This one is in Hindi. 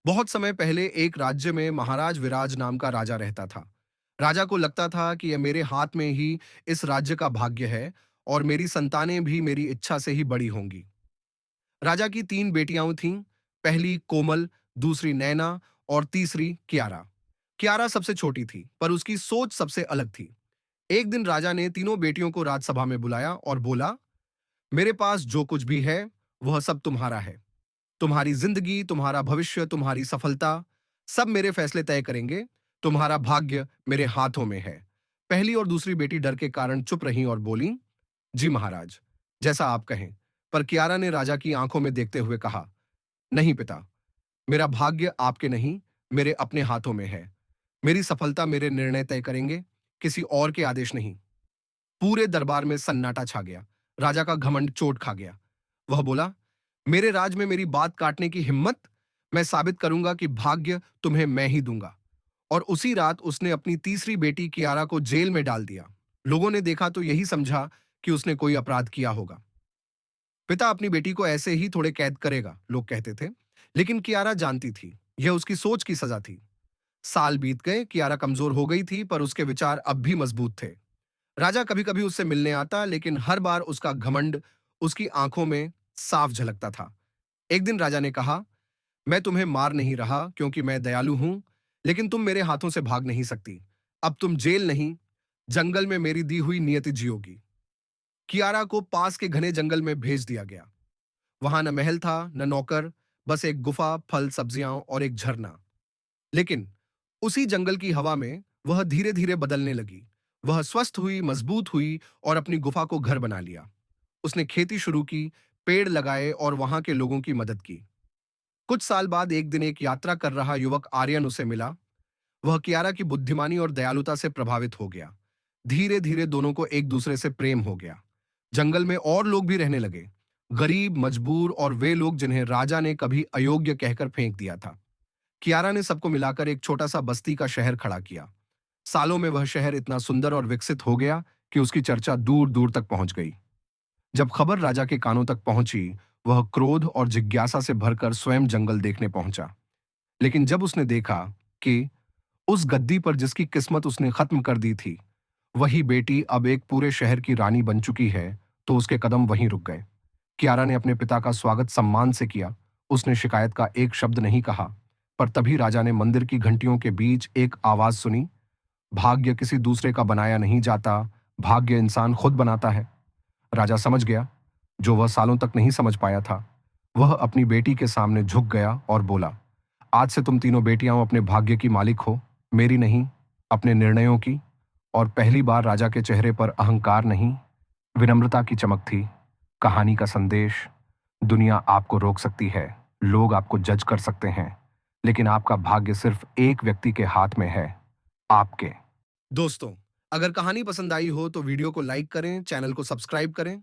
बहुत समय पहले एक राज्य में महाराज विराज नाम का राजा रहता था। राजा को लगता था कि यह मेरे हाथ में ही इस राज्य का भाग्य है और मेरी संतानें भी मेरी इच्छा से ही बड़ी होंगी। राजा की तीन बेटियां थीं। पहली कोमल, दूसरी नैना और तीसरी कियारा। कियारा सबसे छोटी थी, पर उसकी सोच सबसे अलग थी। एक दिन राजा ने तीनों बेटियों को राजसभा में बुलाया और बोला, मेरे पास जो कुछ भी है वह सब तुम्हारा है। तुम्हारी जिंदगी, तुम्हारा भविष्य, तुम्हारी सफलता, सब मेरे फैसले तय करेंगे। तुम्हारा भाग्य मेरे हाथों में है। पहली और दूसरी बेटी डर के कारण चुप रहीं और बोली, जी महाराज, जैसा आप कहें। पर कियारा ने राजा की आंखों में देखते हुए कहा, नहीं पिता, मेरा भाग्य आपके नहीं, मेरे अपने हाथों में है। मेरी सफलता मेरे निर्णय तय करेंगे, किसी और के आदेश नहीं। पूरे दरबार में सन्नाटा छा गया। राजा का घमंड चोट खा गया। वह बोला, मेरे राज में मेरी बात काटने की हिम्मत? मैं साबित करूंगा कि भाग्य तुम्हें मैं ही दूंगा। और उसी रात उसने अपनी तीसरी बेटी कियारा को जेल में डाल दिया। लोगों ने देखा तो यही समझा कि उसने कोई अपराध किया होगा। पिता अपनी बेटी को ऐसे ही थोड़े कैद करेगा, लोग कहते थे। लेकिन कियारा जानती थी, यह उसकी सोच की सजा थी। साल बीत गए, कियारा कमजोर हो गई थी, पर उसके विचार अब भी मजबूत थे। राजा कभी कभी उससे मिलने आता, लेकिन हर बार उसका घमंड उसकी आंखों में साफ झलकता था। एक दिन राजा ने कहा, मैं तुम्हें मार नहीं रहा क्योंकि मैं दयालु हूं, लेकिन तुम मेरे हाथों से भाग नहीं सकती। अब तुम जेल नहीं, जंगल में मेरी दी हुई नियति जियोगी। कियारा को पास के घने जंगल में भेज दिया गया। वहां न महल था, न नौकर, बस एक गुफा, फल, सब्जियां और एक झरना। लेकिन उसी जंगल की हवा में वह धीरे धीरे बदलने लगी। वह स्वस्थ हुई, मजबूत हुई और अपनी गुफा को घर बना लिया। उसने खेती शुरू की, पेड़ लगाए और वहां के लोगों की मदद की। कुछ साल बाद एक दिन एक यात्रा कर रहा युवक आर्यन उसे मिला। वह कियारा की बुद्धिमानी और दयालुता से प्रभावित हो गया। धीरे धीरे दोनों को एक दूसरे से प्रेम हो गया। जंगल में और लोग भी रहने लगे, गरीब, मजबूर और वे लोग जिन्हें राजा ने कभी अयोग्य कहकर फेंक दिया था। कियारा ने सबको मिलाकर एक छोटा सा बस्ती का शहर खड़ा किया। सालों में वह शहर इतना सुंदर और विकसित हो गया कि उसकी चर्चा दूर दूर तक पहुंच गई। जब खबर राजा के कानों तक पहुंची, वह क्रोध और जिज्ञासा से भरकर स्वयं जंगल देखने पहुंचा। लेकिन जब उसने देखा कि उस गद्दी पर जिसकी किस्मत उसने खत्म कर दी थी, वही बेटी अब एक पूरे शहर की रानी बन चुकी है, तो उसके कदम वहीं रुक गए। कियारा ने अपने पिता का स्वागत सम्मान से किया। उसने शिकायत का एक शब्द नहीं कहा। पर तभी राजा ने मंदिर की घंटियों के बीच एक आवाज सुनी, भाग्य किसी दूसरे का बनाया नहीं जाता, भाग्य इंसान खुद बनाता है। राजा समझ गया, जो वह सालों तक नहीं समझ पाया था। वह अपनी बेटी के सामने झुक गया और बोला, आज से तुम तीनों बेटियां अपने भाग्य की मालिक हो, मेरी नहीं, अपने निर्णयों की। और पहली बार राजा के चेहरे पर अहंकार नहीं, विनम्रता की चमक थी। कहानी का संदेश, दुनिया आपको रोक सकती है, लोग आपको जज कर सकते हैं, लेकिन आपका भाग्य सिर्फ एक व्यक्ति के हाथ में है, आपके। दोस्तों, अगर कहानी पसंद आई हो तो वीडियो को लाइक करें, चैनल को सब्सक्राइब करें